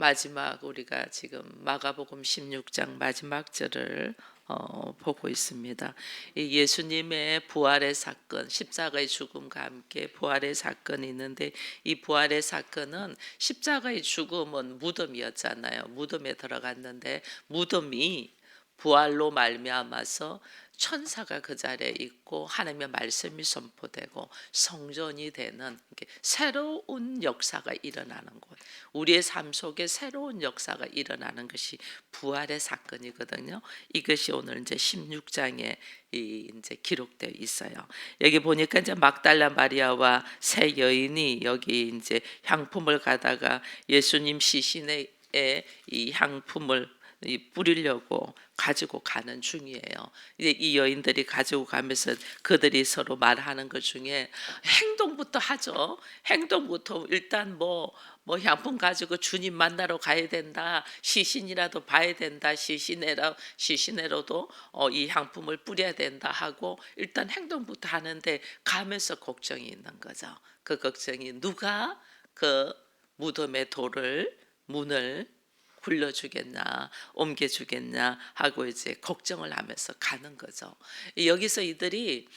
마지막 우리가 지금 마가복음 16장 마지막 절을 보고 있습니다. 이 예수님의 부활의 사건, 십자가의 죽음과 함께 부활의 사건이 있는데, 이 부활의 사건은 십자가의 죽음은 무덤이었잖아요. 무덤에 들어갔는데 무덤이 부활로 말미암아서 천사가 그 자리에 있고 하나님의 말씀이 선포되고 성전이 되는 새로운 역사가 일어나는 곳, 우리의 삶 속에 새로운 역사가 일어나는 것이 부활의 사건이거든요. 이것이 오늘 이제 16장에 이제 기록되어 있어요. 여기 보니까 이제 막달라 마리아와 세 여인이 여기 이제 향품을 가다가 예수님 시신에 이 향품을 뿌리려고 가지고 가는 중이에요. 이제 이 여인들이 가지고 가면서 그들이 서로 말하는 것 중에 행동부터 하죠. 행동부터 일단 뭐 향품 가지고 주님 만나러 가야 된다. 시신이라도 봐야 된다. 시신에로도 이 향품을 뿌려야 된다 하고 일단 행동부터 하는데, 가면서 걱정이 있는 거죠. 그 걱정이 누가 그 무덤의 문을 굴려주겠냐, 옮겨주겠냐 하고 이제 걱정을 하면서 가는 거죠. 여기서 이들이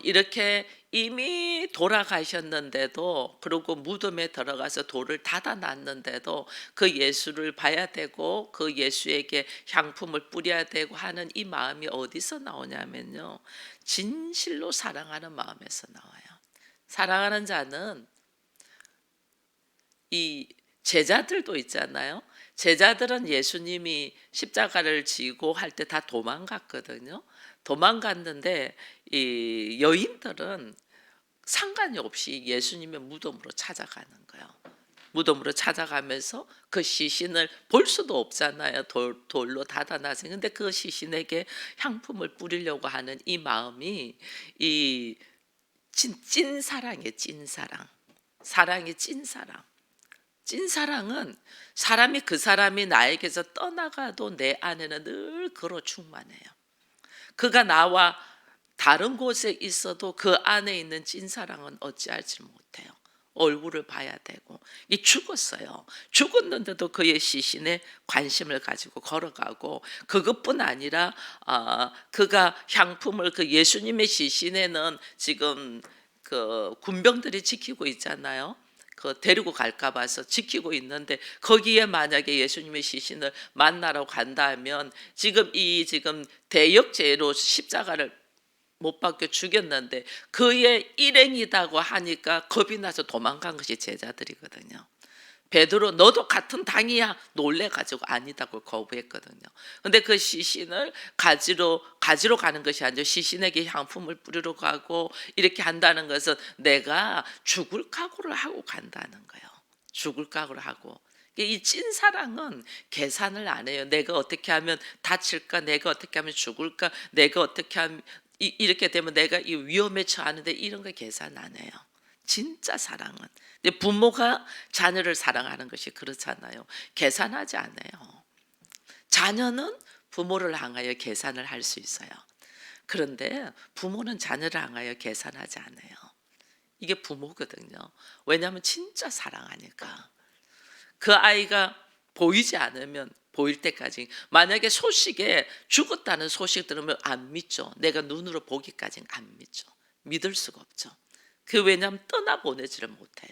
이렇게 이미 돌아가셨는데도, 그리고 무덤에 들어가서 돌을 닫아놨는데도 그 예수를 봐야 되고 그 예수에게 향품을 뿌려야 되고 하는 이 마음이 어디서 나오냐면요, 진실로 사랑하는 마음에서 나와요. 사랑하는 자는, 이 제자들도 있잖아요. 제자들은 예수님이 십자가를 지고 할 때 다 도망갔거든요. 도망갔는데 이 여인들은 상관이 없이 예수님의 무덤으로 찾아가는 거예요. 무덤으로 찾아가면서 그 시신을 볼 수도 없잖아요. 돌로 닫아놔서. 근데 그 시신에게 향품을 뿌리려고 하는 이 마음이 이 찐 사랑이에요. 찐 사랑. 사랑이 찐 사랑. 찐사랑은 그 사람이 나에게서 떠나가도 내 안에는 늘 그로 충만해요. 그가 나와 다른 곳에 있어도 그 안에 있는 찐사랑은 어찌할지 못해요. 얼굴을 봐야 되고. 죽었어요. 죽었는데도 그의 시신에 관심을 가지고 걸어가고, 그것뿐 아니라 그가 향품을, 그 예수님의 시신에는 지금 그 군병들이 지키고 있잖아요. 그 데리고 갈까 봐서 지키고 있는데, 거기에 만약에 예수님의 시신을 만나러 간다면 지금 대역죄로 십자가를 못 박혀 죽였는데 그의 일행이라고 하니까 겁이 나서 도망간 것이 제자들이거든요. 베드로 너도 같은 당이야 놀래가지고 아니다고 거부했거든요. 근데 그 시신을 가지러 가는 것이 아니라 시신에게 향품을 뿌리러 가고 이렇게 한다는 것은 내가 죽을 각오를 하고 간다는 거예요. 죽을 각오를 하고. 이 찐사랑은 계산을 안 해요. 내가 어떻게 하면 다칠까, 내가 어떻게 하면 죽을까, 내가 어떻게 하면 이렇게 되면 내가 이 위험에 처하는데, 이런 거 계산 안 해요. 진짜 사랑은. 부모가 자녀를 사랑하는 것이 그렇잖아요. 계산하지 않아요. 자녀는 부모를 향하여 계산을 할 수 있어요. 그런데 부모는 자녀를 향하여 계산하지 않아요. 이게 부모거든요. 왜냐하면 진짜 사랑하니까. 그 아이가 보이지 않으면 보일 때까지, 만약에 소식에 죽었다는 소식 들으면 안 믿죠. 내가 눈으로 보기까지는 안 믿죠. 믿을 수가 없죠. 왜냐하면 떠나보내지를 못해요.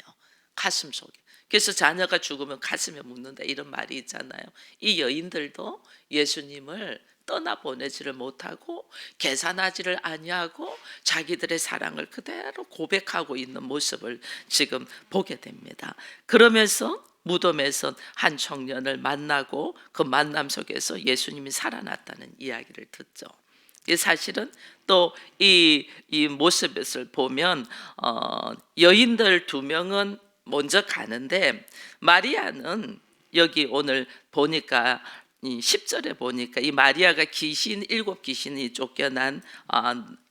가슴 속에. 그래서 자녀가 죽으면 가슴에 묻는다, 이런 말이 있잖아요. 이 여인들도 예수님을 떠나보내지를 못하고 계산하지를 아니하고 자기들의 사랑을 그대로 고백하고 있는 모습을 지금 보게 됩니다. 그러면서 무덤에서 한 청년을 만나고 그 만남 속에서 예수님이 살아났다는 이야기를 듣죠. 사실은 또 이 모습을 보면 여인들 두 명은 먼저 가는데, 마리아는 여기 오늘 보니까 10절에 보니까 이 마리아가 일곱 귀신이 쫓겨난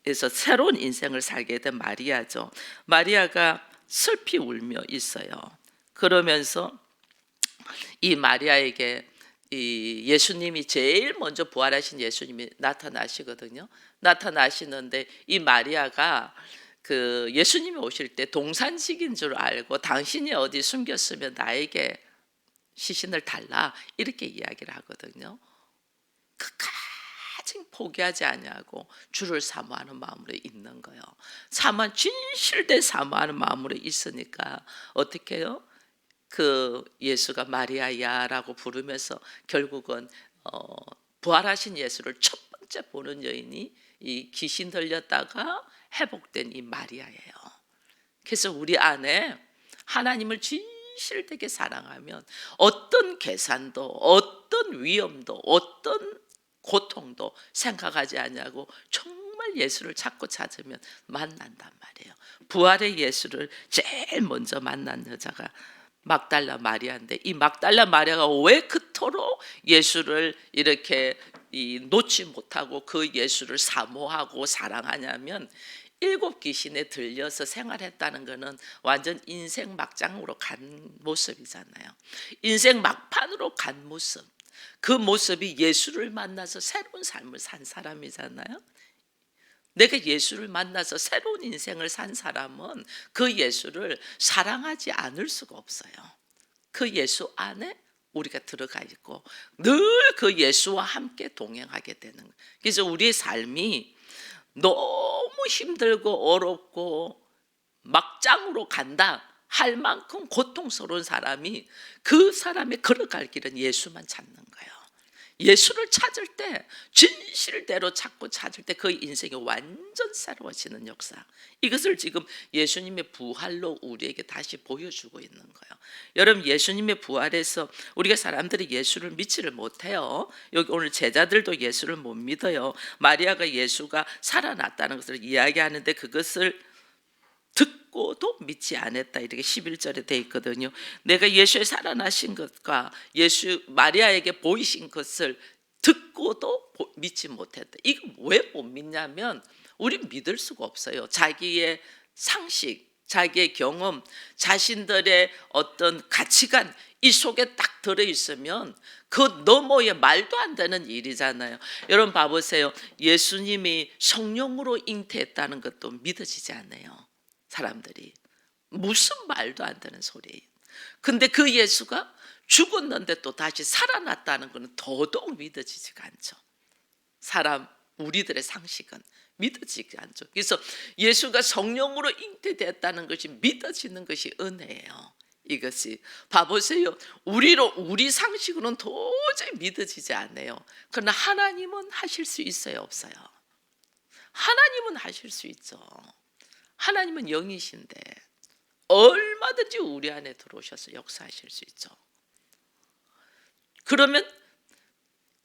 에서 새로운 인생을 살게 된 마리아죠. 마리아가 슬피 울며 있어요. 그러면서 이 마리아에게 이 예수님이 제일 먼저 부활하신 예수님이 나타나시거든요. 나타나시는데 이 마리아가 그 예수님이 오실 때 동산직인 줄 알고, 당신이 어디 숨겼으면 나에게 시신을 달라 이렇게 이야기를 하거든요. 끝까지 포기하지 아니하고 주를 사모하는 마음으로 있는 거예요. 진실된 사모하는 마음으로 있으니까 어떻게 해요? 그 예수가 마리아야라고 부르면서 결국은 부활하신 예수를 첫 번째 보는 여인이 이 귀신 들렸다가 회복된 이 마리아예요. 그래서 우리 안에 하나님을 진실되게 사랑하면 어떤 계산도 어떤 위험도 어떤 고통도 생각하지 않냐고 정말 예수를 찾고 찾으면 만난단 말이에요. 부활의 예수를 제일 먼저 만난 여자가 막달라 마리아인데, 이 막달라 마리아가 왜 그토록 예수를 이렇게 놓지 못하고 그 예수를 사모하고 사랑하냐면, 7 귀신에 들려서 생활했다는 것은 완전 인생 막장으로 간 모습이잖아요. 인생 막판으로 간 모습, 그 모습이 예수를 만나서 새로운 삶을 산 사람이잖아요. 내가 예수를 만나서 새로운 인생을 산 사람은 그 예수를 사랑하지 않을 수가 없어요. 그 예수 안에 우리가 들어가 있고 늘 그 예수와 함께 동행하게 되는 거예요. 그래서 우리의 삶이 너무 힘들고 어렵고 막장으로 간다 할 만큼 고통스러운 사람이, 그 사람의 걸어갈 길은 예수만 찾는 거예요. 예수를 찾을 때, 진실대로 찾을 때 그 인생이 완전 새로워지는 역사, 이것을 지금 예수님의 부활로 우리에게 다시 보여주고 있는 거예요. 여러분, 예수님의 부활에서 우리가 사람들이 예수를 믿지를 못해요. 여기 오늘 제자들도 예수를 못 믿어요. 마리아가 예수가 살아났다는 것을 이야기하는데 그것을 듣고도 믿지 않았다, 이렇게 11절에 돼 있거든요. 내가 예수의 살아나신 것과 예수 마리아에게 보이신 것을 듣고도 믿지 못했다. 이거 왜 못 믿냐면 우리 믿을 수가 없어요. 자기의 상식, 자기의 경험, 자신들의 어떤 가치관 이 속에 딱 들어있으면 그 너머에 말도 안 되는 일이잖아요. 여러분 봐보세요. 예수님이 성령으로 잉태했다는 것도 믿어지지 않아요. 사람들이 무슨 말도 안 되는 소리예요. 근데 그 예수가 죽었는데 또 다시 살아났다는 것은 더더욱 믿어지지가 않죠. 우리들의 상식은 믿어지지 않죠. 그래서 예수가 성령으로 잉태됐다는 것이 믿어지는 것이 은혜예요. 이것이 봐보세요. 우리 상식으로는 도저히 믿어지지 않아요. 그러나 하나님은 하실 수 있어요, 없어요? 하나님은 하실 수 있죠. 하나님은 영이신데 얼마든지 우리 안에 들어오셔서 역사하실 수 있죠. 그러면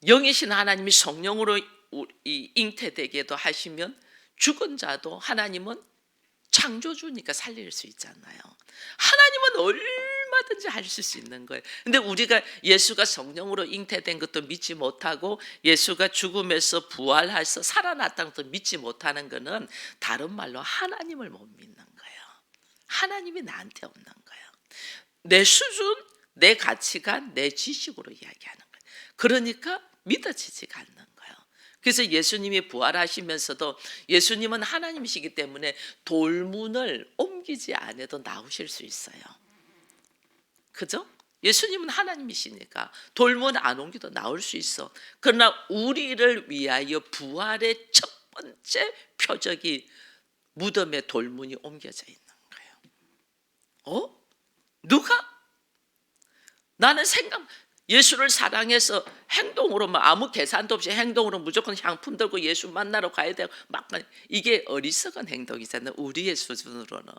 영이신 하나님이 성령으로 잉태되게도 하시면 죽은 자도 하나님은 창조주니까 살릴 수 있잖아요. 하나님은 얼마든지 하실 수 있는 거예요. 근데 우리가 예수가 성령으로 잉태된 것도 믿지 못하고 예수가 죽음에서 부활해서 살아났다는 것도 믿지 못하는 것은 다른 말로 하나님을 못 믿는 거예요. 하나님이 나한테 없는 거예요. 내 수준, 내 가치관, 내 지식으로 이야기하는 거예요. 그러니까 믿어지지가 않는 거예요. 그래서 예수님이 부활하시면서도 예수님은 하나님이시기 때문에 돌문을 옮기지 않아도 나오실 수 있어요. 그죠? 예수님은 하나님이시니까 돌문 안 옮기도 나올 수 있어. 그러나 우리를 위하여 부활의 첫 번째 표적이 무덤에 돌문이 옮겨져 있는 거예요. 누가? 나는 예수를 사랑해서 행동으로만, 아무 계산도 없이 행동으로 무조건 향품 들고 예수 만나러 가야 되고 이게 어리석은 행동이잖아요. 우리의 수준으로는.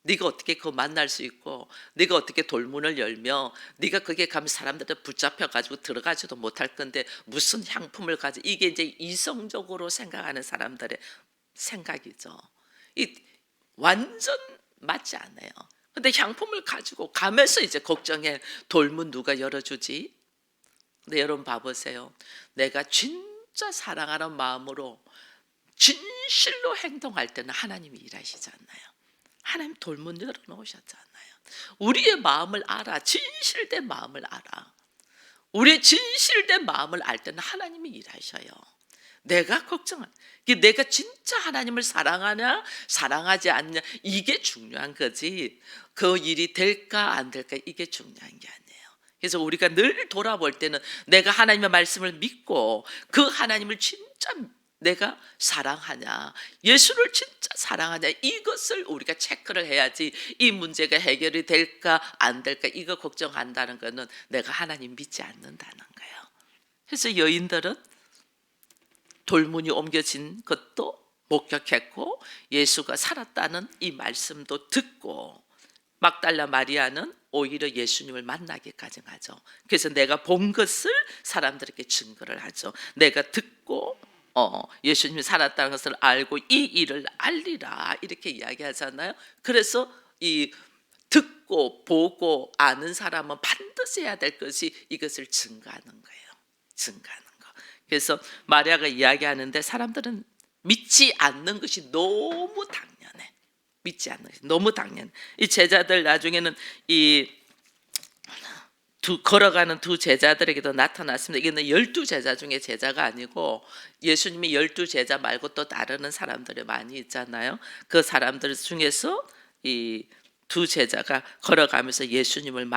네가 어떻게 그거 만날 수 있고, 네가 어떻게 돌문을 열며 네가 거기에 가면 사람들한테 붙잡혀가지고 들어가지도 못할 건데 무슨 향품을 가지고, 이게 이제 이성적으로 생각하는 사람들의 생각이죠. 이 완전 맞지 않아요. 근데 향품을 가지고 가면서 이제 걱정해. 돌문 누가 열어주지? 근데 여러분 봐보세요. 내가 진짜 사랑하는 마음으로 진실로 행동할 때는 하나님이 일하시잖아요. 하나님 돌문 열어놓으셨잖아요. 우리의 마음을 알아. 진실된 마음을 알아. 우리의 진실된 마음을 알 때는 하나님이 일하셔요. 내가 내가 진짜 하나님을 사랑하냐 사랑하지 않냐, 이게 중요한 거지 그 일이 될까 안 될까 이게 중요한 게 아니에요. 그래서 우리가 늘 돌아볼 때는 내가 하나님의 말씀을 믿고 그 하나님을 진짜 내가 사랑하냐, 예수를 진짜 사랑하냐, 이것을 우리가 체크를 해야지 이 문제가 해결이 될까 안 될까 이거 걱정한다는 거는 내가 하나님 믿지 않는다는 거예요. 그래서 여인들은 돌문이 옮겨진 것도 목격했고 예수가 살았다는 이 말씀도 듣고, 막달라 마리아는 오히려 예수님을 만나기까지 하죠. 그래서 내가 본 것을 사람들에게 증거를 하죠. 내가 듣고 예수님이 살았다는 것을 알고 이 일을 알리라 이렇게 이야기하잖아요. 그래서 이 듣고 보고 아는 사람은 반드시 해야 될 것이 이것을 증거하는 거예요. 증거하는 거. 그래서 마리아가 이야기하는데 사람들은 믿지 않는 것이 너무 당연해. 믿지 않는 것이 너무 당연해. 이 제자들 나중에는 걸어가는 두 제자들에게도 나타났습니다. 이게는 12제자 중에 제자가 아니고 예수님이 12제자 말고 또 따르는 사람들이 많이 있잖아요. 그 사람들 중에서 이 두 제자가 걸어가면서 예수님을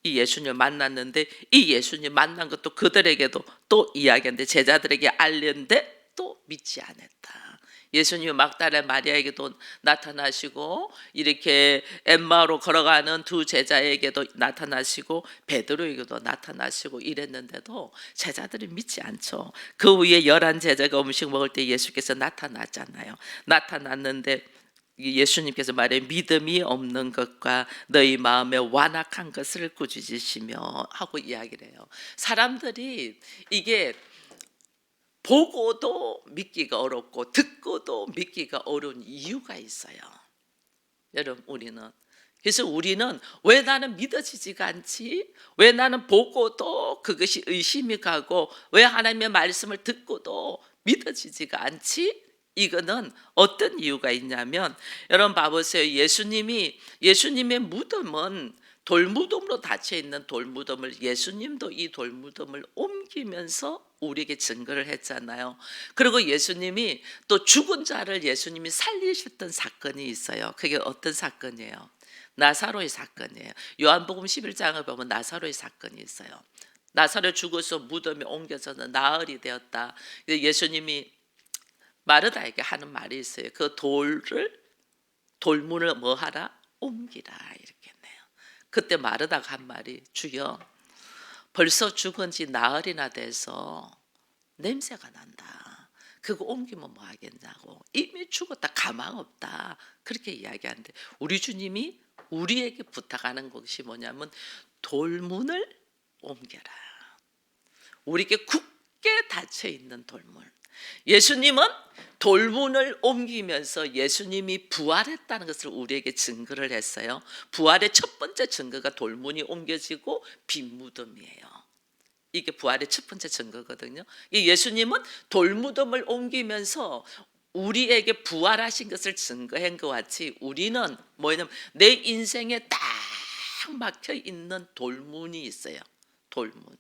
이 예수님을 만났는데 이 예수님 만난 것도 그들에게도 또 이야기하는데 제자들에게 알렸는데 또 믿지 않았다. 예수님이 막달라 마리아에게도 나타나시고 이렇게 엠마오로 걸어가는 두 제자에게도 나타나시고 베드로에게도 나타나시고 이랬는데도 제자들이 믿지 않죠. 그 후에 11제자가 음식 먹을 때 예수께서 나타났잖아요. 나타났는데 예수님께서 말해 믿음이 없는 것과 너희 마음에 완악한 것을 꾸짖으시며 하고 이야기를 해요. 사람들이 이게 보고도 믿기가 어렵고 듣고도 믿기가 어려운 이유가 있어요. 여러분, 그래서 우리는 왜 나는 믿어지지가 않지? 왜 나는 보고도 그것이 의심이 가고 왜 하나님의 말씀을 듣고도 믿어지지가 않지? 이거는 어떤 이유가 있냐면, 여러분 봐보세요. 예수님의 무덤은 돌무덤으로 닫혀 있는 돌무덤을 예수님도 이 돌무덤을 옮기면서 우리에게 증거를 했잖아요. 그리고 예수님이 또 죽은 자를 예수님이 살리셨던 사건이 있어요. 그게 어떤 사건이에요? 나사로의 사건이에요. 요한복음 11장을 보면 나사로의 사건이 있어요. 나사로 죽어서 무덤에 옮겨져서 나흘이 되었다. 예수님이 마르다에게 하는 말이 있어요. 그 돌문을 뭐 하라? 옮기라 이렇게 했네요. 그때 마르다가 한 말이, 주여 벌써 죽은 지 나흘이나 돼서 냄새가 난다. 그거 옮기면 뭐 하겠냐고. 이미 죽었다, 가망 없다. 그렇게 이야기하는데 우리 주님이 우리에게 부탁하는 것이 뭐냐면 돌문을 옮겨라. 우리에게 굳게 닫혀 있는 돌문. 예수님은 돌문을 옮기면서 예수님이 부활했다는 것을 우리에게 증거를 했어요. 부활의 첫 번째 증거가 돌문이 옮겨지고 빈 무덤이에요. 이게 부활의 첫 번째 증거거든요. 예수님은 돌무덤을 옮기면서 우리에게 부활하신 것을 증거한 것 같이 우리는 뭐냐면 내 인생에 딱 막혀 있는 돌문이 있어요. 돌문.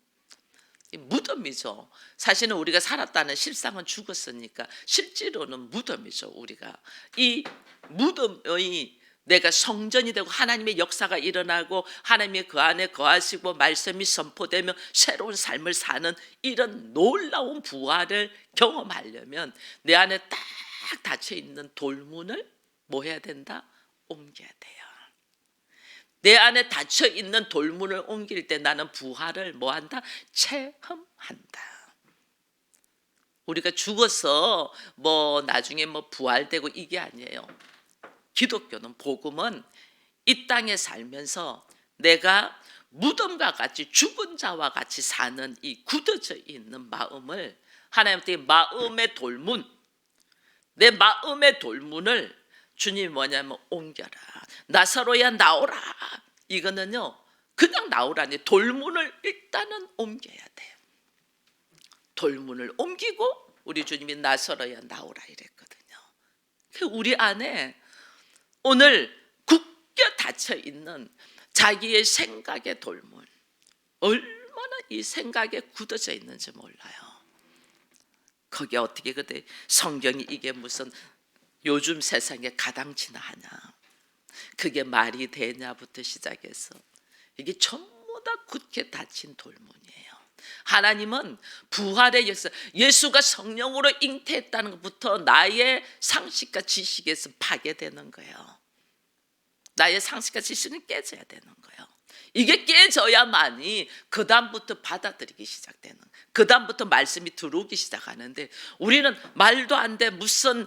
무덤이죠. 사실은 우리가 살았다는 실상은 죽었으니까 실제로는 무덤이죠. 우리가 이 무덤의 내가 성전이 되고 하나님의 역사가 일어나고 하나님이 그 안에 거하시고 말씀이 선포되며 새로운 삶을 사는 이런 놀라운 부활을 경험하려면 내 안에 딱 닫혀 있는 돌문을 뭐 해야 된다? 옮겨야 돼요. 내 안에 닫혀 있는 돌문을 옮길 때 나는 부활을 뭐 한다? 체험한다. 우리가 죽어서 뭐 나중에 뭐 부활되고 이게 아니에요. 기독교는, 복음은 이 땅에 살면서 내가 무덤과 같이 죽은 자와 같이 사는 이 굳어져 있는 마음을 하나님께 마음의 돌문, 내 마음의 돌문을 주님이 뭐냐면 옮겨라. 나사로야 나오라. 이거는요 그냥 나오라니 돌문을 일단은 옮겨야 돼요. 돌문을 옮기고 우리 주님이 나사로야 나오라 이랬거든요. 우리 안에 오늘 굳게 닫혀 있는 자기의 생각의 돌문, 얼마나 이 생각에 굳어져 있는지 몰라요. 거기에 어떻게 그때 성경이 이게 무슨 요즘 세상에 가당치나 하냐, 그게 말이 되냐부터 시작해서 이게 전부 보다 굳게 닫힌 돌문이에요. 하나님은 부활의 역사, 예수가 성령으로 잉태했다는 것부터 나의 상식과 지식에서 파괴되는 거예요. 나의 상식과 지식은 깨져야 되는 거예요. 이게 깨져야만이 그 다음부터 받아들이기 시작되는, 그 다음부터 말씀이 들어오기 시작하는데, 우리는 말도 안 돼, 무슨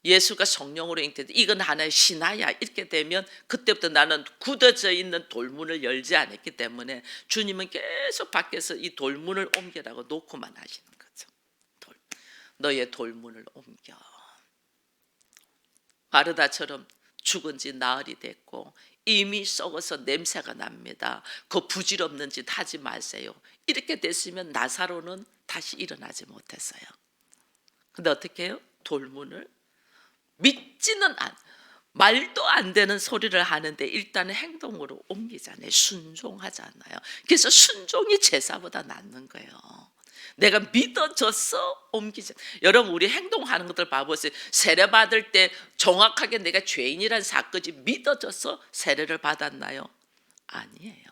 예수가 성령으로 잉태돼, 이건 하나의 신화야, 이렇게 되면 그때부터 나는 굳어져 있는 돌문을 열지 않았기 때문에 주님은 계속 밖에서 이 돌문을 옮기라고 놓고만 하시는 거죠. 너의 돌문을 옮겨. 마르다처럼 죽은 지 나흘이 됐고 이미 썩어서 냄새가 납니다. 그 부질없는 짓 하지 마세요. 이렇게 됐으면 나사로는 다시 일어나지 못했어요. 근데 어떻게 해요? 돌문을 믿지는 말도 안 되는 소리를 하는데 일단은 행동으로 옮기잖아요. 순종하잖아요. 그래서 순종이 제사보다 낫는 거예요. 내가 믿어져서 옮기자. 여러분, 우리 행동하는 것들 봐보세요. 세례 받을 때 정확하게 내가 죄인이라는 사건이 믿어져서 세례를 받았나요? 아니에요.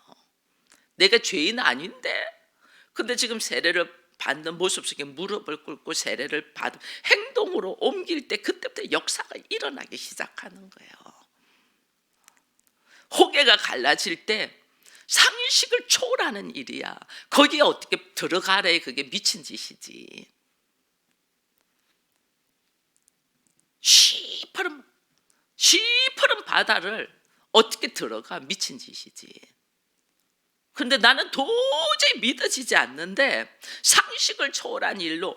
내가 죄인 아닌데, 근데 지금 세례를 받는 모습 속에 무릎을 꿇고 세례를 받은 행동으로 옮길 때 그때부터 역사가 일어나기 시작하는 거예요. 호계가 갈라질 때 상식을 초월하는 일이야. 거기에 어떻게 들어가래? 그게 미친 짓이지. 시퍼런 바다를 어떻게 들어가? 미친 짓이지. 그런데 나는 도저히 믿어지지 않는데 상식을 초월한 일로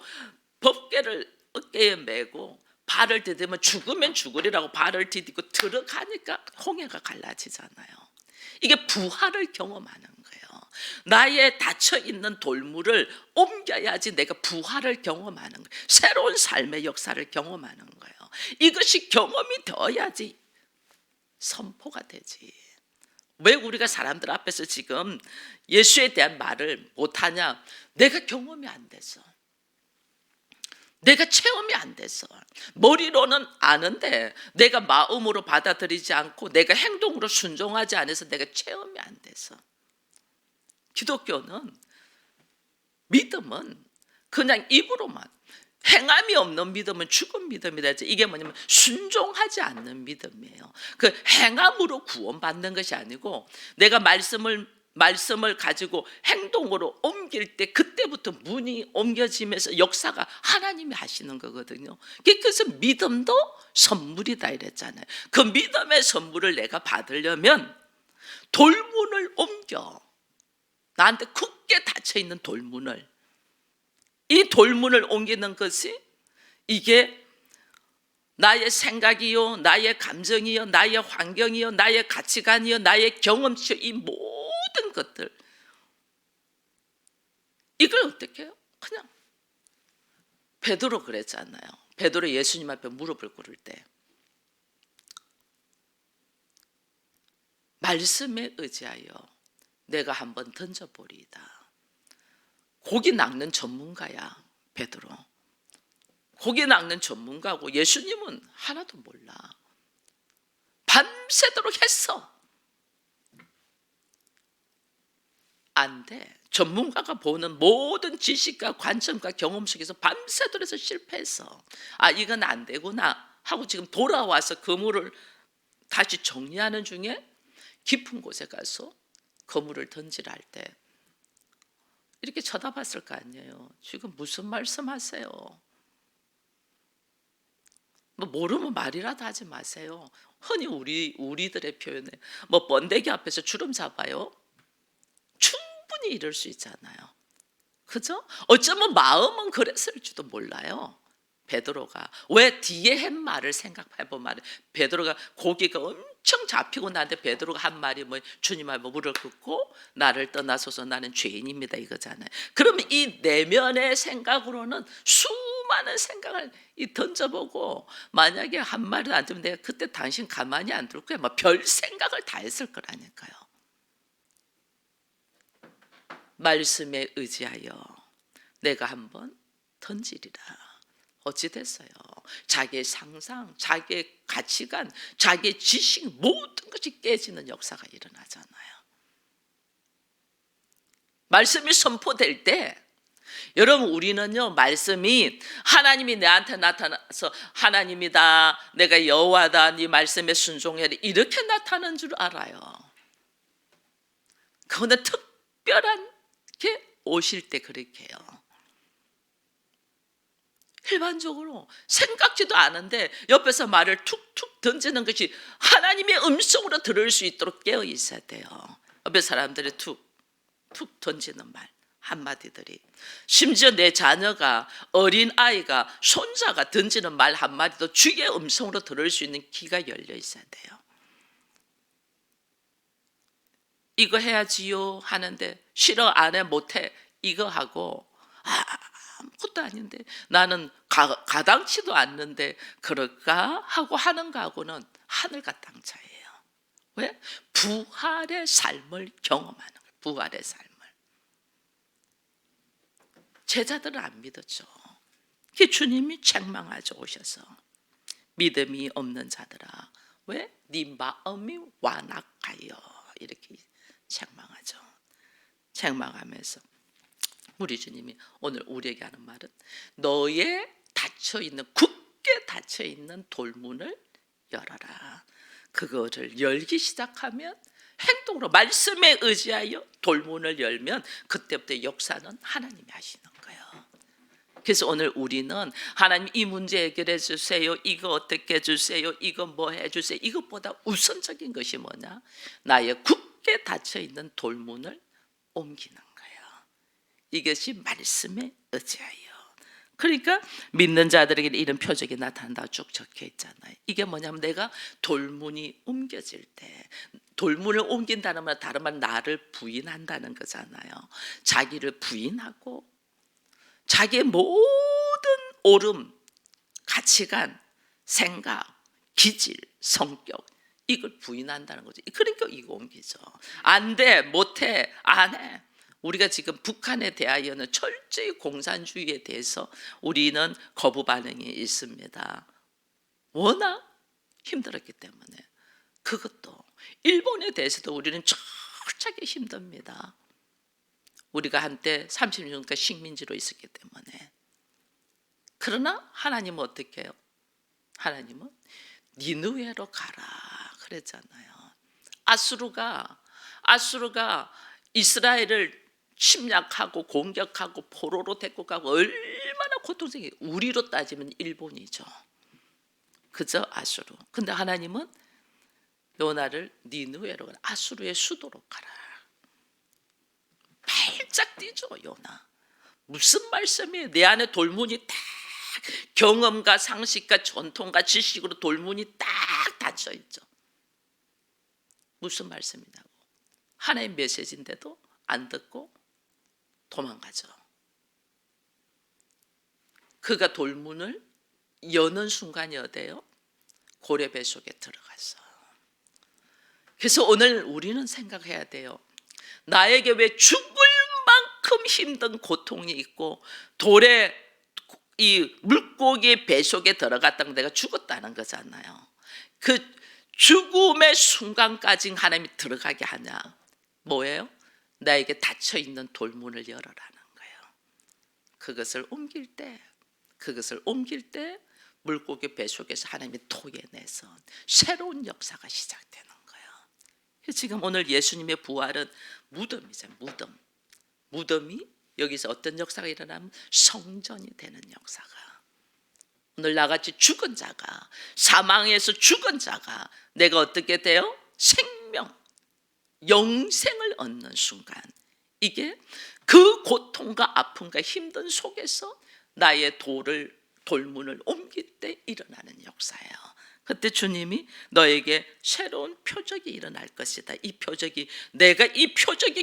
법궤를 어깨에 메고 발을 디디면 죽으면 죽으리라고 발을 디디고 들어가니까 홍해가 갈라지잖아요. 이게 부활을 경험하는 거예요. 나의 닫혀있는 돌물을 옮겨야지 내가 부활을 경험하는 거예요. 새로운 삶의 역사를 경험하는 거예요. 이것이 경험이 되어야지 선포가 되지. 왜 우리가 사람들 앞에서 지금 예수에 대한 말을 못하냐? 내가 경험이 안 돼서, 내가 체험이 안 돼서. 머리로는 아는데 내가 마음으로 받아들이지 않고 내가 행동으로 순종하지 않아서 내가 체험이 안 돼서. 기독교는, 믿음은 그냥 입으로만, 행함이 없는 믿음은 죽은 믿음이다. 이게 뭐냐면 순종하지 않는 믿음이에요. 그 행함으로 구원받는 것이 아니고 내가 말씀을 가지고 행동으로 옮길 때 그때부터 문이 옮겨지면서 역사가 하나님이 하시는 거거든요. 그래서 믿음도 선물이다 이랬잖아요. 그 믿음의 선물을 내가 받으려면 돌문을 옮겨. 나한테 굳게 닫혀있는 돌문을, 이 돌문을 옮기는 것이 이게 나의 생각이요, 나의 감정이요, 나의 환경이요, 나의 가치관이요, 나의 경험치요, 이 모든 것들, 이걸 어떻게 해요? 그냥 베드로 그랬잖아요. 베드로 예수님 앞에 무릎을 꿇을 때 말씀에 의지하여 내가 한번 던져보리이다. 고기 낚는 전문가야, 베드로. 고기 낚는 전문가고 예수님은 하나도 몰라. 밤새도록 했어. 안 돼. 전문가가 보는 모든 지식과 관점과 경험 속에서 밤새도록 해서 실패했어. 아, 이건 안 되구나 하고 지금 돌아와서 그물을 다시 정리하는 중에 깊은 곳에 가서 그물을 던지라 할 때 이렇게 쳐다봤을 거 아니에요. 지금 무슨 말씀하세요? 뭐 모르면 말이라도 하지 마세요. 흔히 우리들의 표현에 뭐 번데기 앞에서 주름 잡아요. 충분히 이럴 수 있잖아요. 그죠? 어쩌면 마음은 그랬을지도 몰라요. 베드로가 왜 뒤에 한 말을 생각해보면 베드로가 고기가 엄청 잡히고 나는데 베드로가 한 말이 뭐 주님 앞에 무릎을 꿇고 나를 떠나소서 나는 죄인입니다 이거잖아요. 그러면 이 내면의 생각으로는 수많은 생각을 던져보고 만약에 한 말도 안 들으면 내가 그때 당신 가만히 안 둘 거야. 막 별 생각을 다 했을 거라니까요. 말씀에 의지하여 내가 한번 던지리라. 어찌 됐어요? 자기의 상상, 자기의 가치관, 자기의 지식 모든 것이 깨지는 역사가 일어나잖아요. 말씀이 선포될 때 여러분 우리는요 말씀이 하나님이 내한테 나타나서 하나님이다 내가 여호와다 네 말씀에 순종해라 이렇게 나타나는 줄 알아요. 그런데 특별한 게 오실 때 그렇게 해요. 일반적으로 생각지도 않은데 옆에서 말을 툭툭 던지는 것이 하나님의 음성으로 들을 수 있도록 깨어 있어야 돼요. 옆에 사람들이 툭툭 던지는 말 한마디들이, 심지어 내 자녀가 어린 아이가 손자가 던지는 말 한마디도 주의 음성으로 들을 수 있는 귀가 열려 있어야 돼요. 이거 해야지요 하는데 싫어 안 해 못해 이거 하고 아무것도 아닌데 나는 가당치도 않는데 그럴까 하고 하는 거하고는 하늘과 땅 차이예요. 왜? 부활의 삶을 경험하는 거예요. 부활의 삶을. 제자들은 안 믿었죠. 그 주님이 책망하죠. 오셔서 믿음이 없는 자들아 왜? 네 마음이 완악하여 이렇게 책망하죠. 책망하면서 우리 주님이 오늘 우리에게 하는 말은 너의 닫혀있는 굳게 닫혀있는 돌문을 열어라. 그거를 열기 시작하면 행동으로 말씀에 의지하여 돌문을 열면 그때부터 역사는 하나님이 하시는 거예요. 그래서 오늘 우리는 하나님 이 문제 해결해 주세요. 이거 어떻게 해주세요. 이거 뭐 해주세요. 이것보다 우선적인 것이 뭐냐? 나의 굳게 닫혀있는 돌문을 옮기는 거예요. 이것이 말씀에 의지하여. 그러니까 믿는 자들에게 이런 표적이 나타난다고 쭉 적혀 있잖아요. 이게 뭐냐면 내가 돌문이 옮겨질 때, 돌문을 옮긴다는 말 다른 말 나를 부인한다는 거잖아요. 자기를 부인하고 자기의 모든 옳음, 가치관, 생각, 기질, 성격 이걸 부인한다는 거죠. 그러니까 이거 옮기죠. 안 돼, 못해, 안 해. 우리가 지금 북한에 대하여는 철저히 공산주의에 대해서 우리는 거부 반응이 있습니다. 워낙 힘들었기 때문에. 그것도 일본에 대해서도 우리는 철저하게 힘듭니다. 우리가 한때 30년간 식민지로 있었기 때문에. 그러나 하나님은 어떻게 해요? 하나님은 니느웨로 가라 그랬잖아요. 아수르가 이스라엘을 침략하고 공격하고 포로로 데리고 가고 얼마나 고통스럽게, 우리로 따지면 일본이죠. 그저 아수르. 근데 하나님은 요나를 니느웨로 가라. 아수르의 수도로 가라. 발짝 뛰죠 요나. 무슨 말씀이에요? 내 안에 돌문이 딱 경험과 상식과 전통과 지식으로 돌문이 딱 닫혀 있죠. 무슨 말씀이냐고. 하나님 메시지인데도 안 듣고 도망가죠. 그가 돌문을 여는 순간이 어때요? 고레배 속에 들어갔어. 그래서 오늘 우리는 생각해야 돼요. 나에게 왜 죽을 만큼 힘든 고통이 있고 돌에 이 물고기 배 속에 들어갔다면 내가 죽었다는 거잖아요. 그 죽음의 순간까지 하나님이 들어가게 하냐? 뭐예요? 나에게 닫혀있는 돌문을 열어라는 거예요. 그것을 옮길 때 물고기 배 속에서 하나님이 토해내서 새로운 역사가 시작되는 거예요. 지금 오늘 예수님의 부활은 무덤이죠. 무덤이 여기서 어떤 역사가 일어나면 성전이 되는 역사가. 오늘 나같이 죽은 자가, 사망에서 죽은 자가 내가 어떻게 돼요? 생명, 영생을 얻는 순간, 이게 그 고통과 아픔과 힘든 속에서 나의 돌문을 옮길 때 일어나는 역사예요. 그때 주님이 너에게 새로운 표적이 일어날 것이다. 이 표적이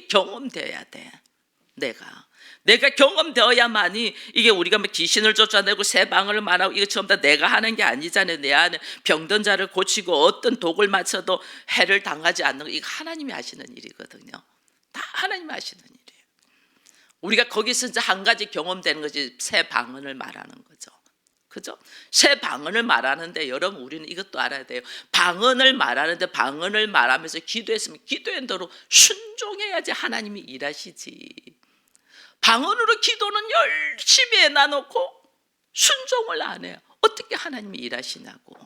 경험되어야 돼. 내가 경험되어야만이, 이게 우리가 뭐 귀신을 쫓아내고 새 방언을 말하고 이거 전부 다 내가 하는 게 아니잖아요. 내 안에 병든 자를 고치고 어떤 독을 맞춰도 해를 당하지 않는 거, 이거 하나님이 하시는 일이거든요. 다 하나님이 하시는 일이에요. 우리가 거기서 이제 한 가지 경험되는 것이 새 방언을 말하는 거죠. 그죠? 새 방언을 말하는데 여러분 우리는 이것도 알아야 돼요. 방언을 말하면서 기도했으면 기도한 대로 순종해야지 하나님이 일하시지. 방언으로 기도는 열심히 해놔놓고 순종을 안 해요. 어떻게 하나님이 일하시냐고.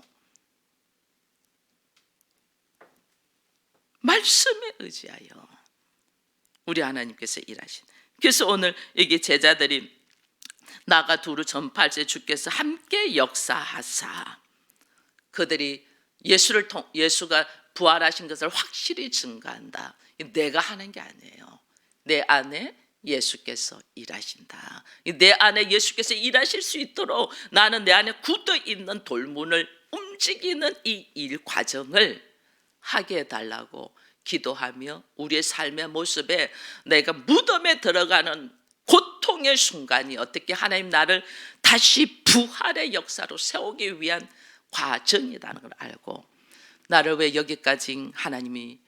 말씀에 의지하여 우리 하나님께서 일하신. 그래서 오늘 여기 제자들이 나가 두루 전파할때 주께서 함께 역사하사, 그들이 예수가 부활하신 것을 확실히 증거한다. 내가 하는 게 아니에요. 내 안에 예수께서 일하신다. 내 안에 예수께서 일하실 수 있도록 나는 내 안에 굳어 있는 돌문을 움직이는 이 일 과정을 하게 해달라고 기도하며, 우리의 삶의 모습에 내가 무덤에 들어가는 고통의 순간이 어떻게 하나님 나를 다시 부활의 역사로 세우기 위한 과정이라는 걸 알고, 나를 왜 여기까지 하나님이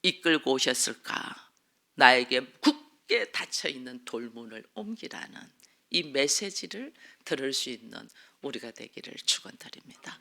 이끌고 오셨을까, 나에게 굳게 닫혀있는 돌문을 옮기라는 이 메시지를 들을 수 있는 우리가 되기를 축원드립니다.